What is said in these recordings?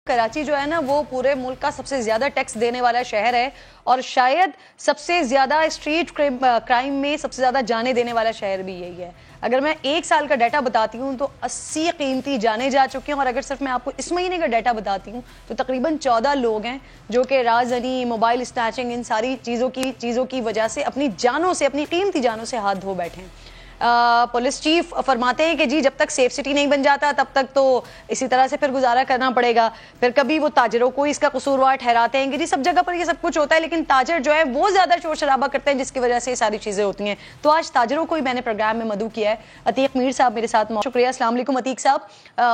कराची जो है ना वो पूरे मुल्क का सबसे ज्यादा टैक्स देने वाला शहर है और शायद सबसे ज्यादा स्ट्रीट क्राइम में सबसे ज्यादा जाने देने वाला शहर भी यही है। अगर मैं 1 साल का डाटा बताती हूँ तो 80 कीमती जाने जा चुके हैं और अगर सिर्फ मैं आपको इस महीने का डाटा बताती हूँ तो तकरीबन 14 लोग हैं जो कि राजनी, मोबाइल स्नैचिंग, इन सारी चीज़ों की वजह से अपनी जानों से, अपनी कीमती जानों से हाथ धो बैठे हैं। पुलिस चीफ फरमाते हैं कि जी जब तक सेफ सिटी नहीं बन जाता तब तक तो इसी तरह से फिर गुजारा करना पड़ेगा। फिर कभी वो ताजरों को इसका कसूरवार ठहराते हैं कि जी सब जगह पर ये सब कुछ होता है, लेकिन ताजर जो है वो ज्यादा शोर शराबा करते हैं जिसकी वजह से ये सारी चीजें होती हैं। तो आज ताजरों को ही मैंने प्रोग्राम में मदऊ किया है। अतीक मीर साहब मेरे साथ मौजूद। शुक्रिया। अस्सलाम वालेकुम अतीक साहब।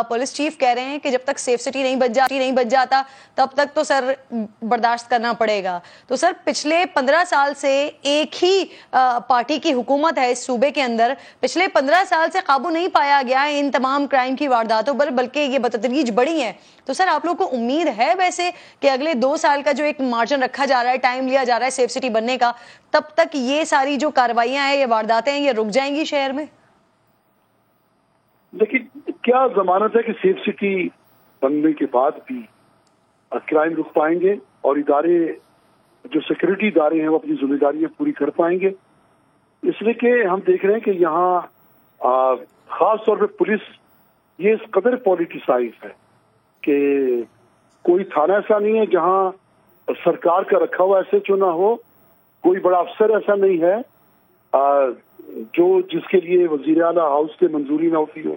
पुलिस चीफ कह रहे हैं कि जब तक सेफ सिटी नहीं बच जाता तब तक तो सर बर्दाश्त करना पड़ेगा। तो सर पिछले 15 साल से एक ही पार्टी की हुकूमत है इस सूबे के अंदर, पिछले 15 साल से काबू नहीं पाया गया इन तमाम क्राइम की वारदातों पर, बल्कि ये बतदरीज बढ़ी हैं। तो सर आप लोग को उम्मीद है वैसे कि अगले 2 साल का जो एक मार्जिन रखा जा रहा है, टाइम लिया जा रहा है सेफ सिटी बनने का, तब तक ये सारी जो कार्रवाइयां हैं, ये वारदातें हैं, ये रुक जाएंगी शहर में? देखिए क्या जमानत है कि सेफ सिटी बनने के बाद भी क्राइम रुक पाएंगे और इदारे, जो सिक्योरिटी इदारे हैं, वो अपनी जिम्मेदारियां पूरी कर पाएंगे। इसलिए कि हम देख रहे हैं कि यहाँ खास तौर पे पुलिस ये इस कदर पॉलिटिसाइज है कि कोई थाना ऐसा नहीं है जहाँ सरकार का रखा हुआ SHO ना हो, कोई बड़ा अफसर ऐसा नहीं है जो जिसके लिए वजीर आला हाउस से मंजूरी ना होती हो।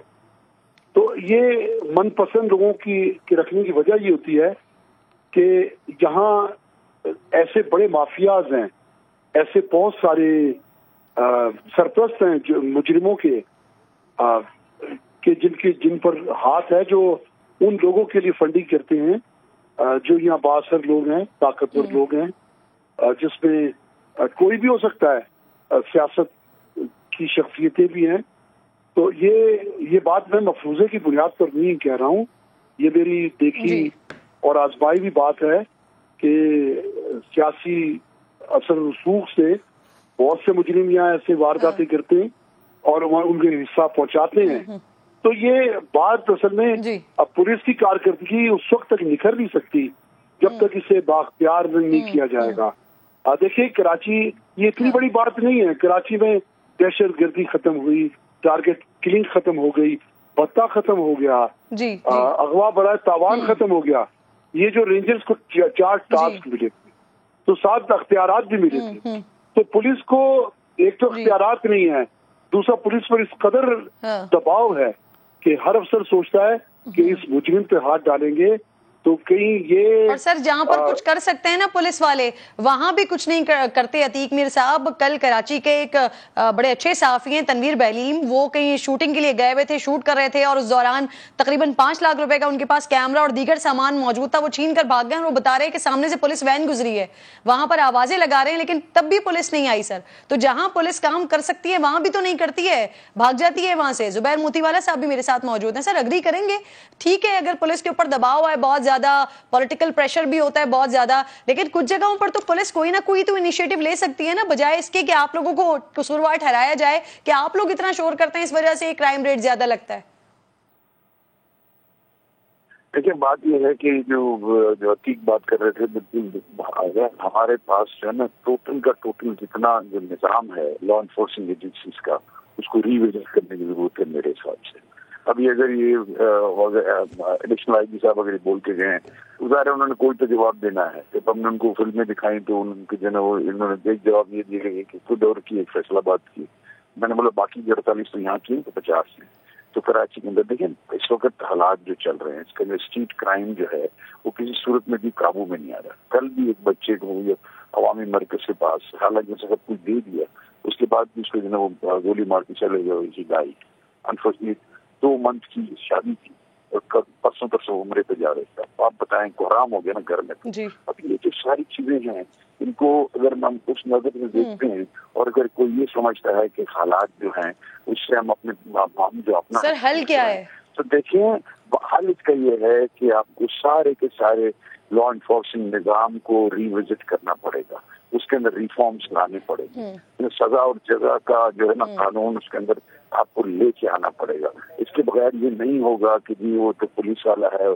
तो ये मनपसंद लोगों की रखने की वजह ये होती है कि यहाँ ऐसे बड़े माफियाज हैं, ऐसे बहुत सारे सरप्रस्त हैं जो मुजरिमों के जिन पर हाथ है, जो उन लोगों के लिए फंडिंग करते हैं जो यहाँ बासर लोग हैं, ताकतवर लोग हैं, जिसमें कोई भी हो सकता है, सियासत की शख्सियतें भी हैं। तो ये बात मैं मफरूजे की बुनियाद पर नहीं कह रहा हूँ, ये मेरी देखी और आजमाई भी बात है कि सियासी असर रसूख से बहुत से मुजरिम यहाँ ऐसे वारदातें करते हैं और उनके हिस्सा पहुंचाते हैं। तो ये बात असल में अब पुलिस की कारकर्दगी उस वक्त तक निखर नहीं सकती जब तक इसे बाख्तियार नहीं किया जाएगा। देखिए कराची ये इतनी बड़ी बात नहीं है, कराची में दहशत गर्दी खत्म हुई, टारगेट किलिंग खत्म हो गई, भत्ता खत्म हो गया, अगवा बड़ा तावान खत्म हो गया। ये जो रेंजर्स को 4 टास्क मिले थे तो 7 अख्तियारात भी मिले थे। तो पुलिस को एक तो अख्तियारात नहीं है, दूसरा पुलिस पर इस कदर दबाव है कि हर अफसर सोचता है कि इस मुजरिम पे हाथ डालेंगे तो कहीं ये, और सर जहां पर कुछ कर सकते हैं ना पुलिस वाले, वहां भी कुछ नहीं करते। अतीक मीर साहब, कल कराची के एक बड़े अच्छे सहाफी हैं तनवीर बहलीम, वो कहीं शूटिंग के लिए गए हुए थे, शूट कर रहे थे और उस दौरान तकरीबन 5 लाख रुपए का उनके पास कैमरा और दीगर सामान मौजूद था, वो छीन कर भाग गए। और वो बता रहे हैं कि सामने से पुलिस वैन गुजरी है, वहां पर आवाजें लगा रहे हैं, लेकिन तब भी पुलिस नहीं आई। सर तो जहां पुलिस काम कर सकती है वहां भी तो नहीं करती है, भाग जाती है वहां से। जुबैर मोतीवाला साहब भी मेरे साथ मौजूद हैं। सर अग्री करेंगे, ठीक है अगर पुलिस के ऊपर दबाव है, बहुत ज्यादा पॉलिटिकल प्रेशर भी होता है बहुत ज्यादा, लेकिन कुछ जगहों पर तो पुलिस कोई ना कोई तो इनिशिएटिव ले सकती है ना, बजाय इसके कि आप लोगों को कसूरवार ठहराया जाए कि आप लोग इतना शोर करते हैं इस वजह से क्राइम रेट ज्यादा लगता है। देखिए बात यह है कि जो अतीक बात कर रहे थे, बिल्कुल हमारे पास जो है ना टोटल का टोटल जितना जो निजाम है लॉ एनफोर्सिंग एजेंसीज का, उसको रिविजिट करने की जरूरत है मेरे हिसाब से। अभी अगर ये एडिशनल IG साहब अगर बोल के गए, उधर उन्होंने कोई तो जवाब देना है। जब हमने उनको फिल्में दिखाई तो उनके जो है वो इन्होंने एक जवाब ये दिए कि खुद और की एक फैसलाबाद की। मैंने बोला बाकी 48 तो यहाँ की तो 50 है। तो कराची के अंदर देखिए इस वक्त हालात जो चल रहे हैं, इसके अंदर स्ट्रीट क्राइम जो है वो किसी सूरत में भी काबू में नहीं आ रहा। कल भी एक बच्चे को अवामी मरकज के पास, हालांकि सब कुछ दे दिया, उसके बाद भी उसको जो है वो गोली मार के चले गए। अनफॉर्चुनेट 2 मंथ की शादी थी और परसों उम्रे पे जा रहे थे। आप बताएं कोहराम हो गया ना घर में। अब ये जो सारी चीजें हैं, इनको अगर हम उस नजर में देखते हैं और अगर कोई ये समझता है कि हालात जो हैं उससे हम अपने जो अपना सर हल क्या है, तो देखिए हल इसका ये है कि आपको सारे के सारे लॉ एनफोर्सिंग निजाम को रिविजिट करना पड़ेगा, उसके अंदर रिफॉर्म्स लाने पड़ेंगे। सजा और जजा का जो है ना कानून, उसके अंदर आपको लेके आना पड़ेगा। इसके बगैर ये नहीं होगा कि जी वो तो पुलिस वाला है,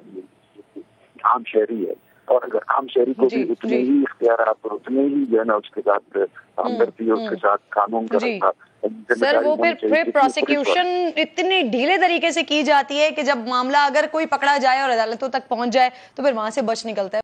आम शहरी है, और अगर आम शहरी को भी उतने ही इख्तियारात और उतने ही जो है ना उसके साथ हमदर्दी और उसके साथ कानून का सर, वो फिर प्रोसिक्यूशन इतनी ढीले तरीके से की जाती है कि जब मामला अगर कोई पकड़ा जाए और अदालतों तक पहुंच जाए तो फिर वहां से बच निकलता है।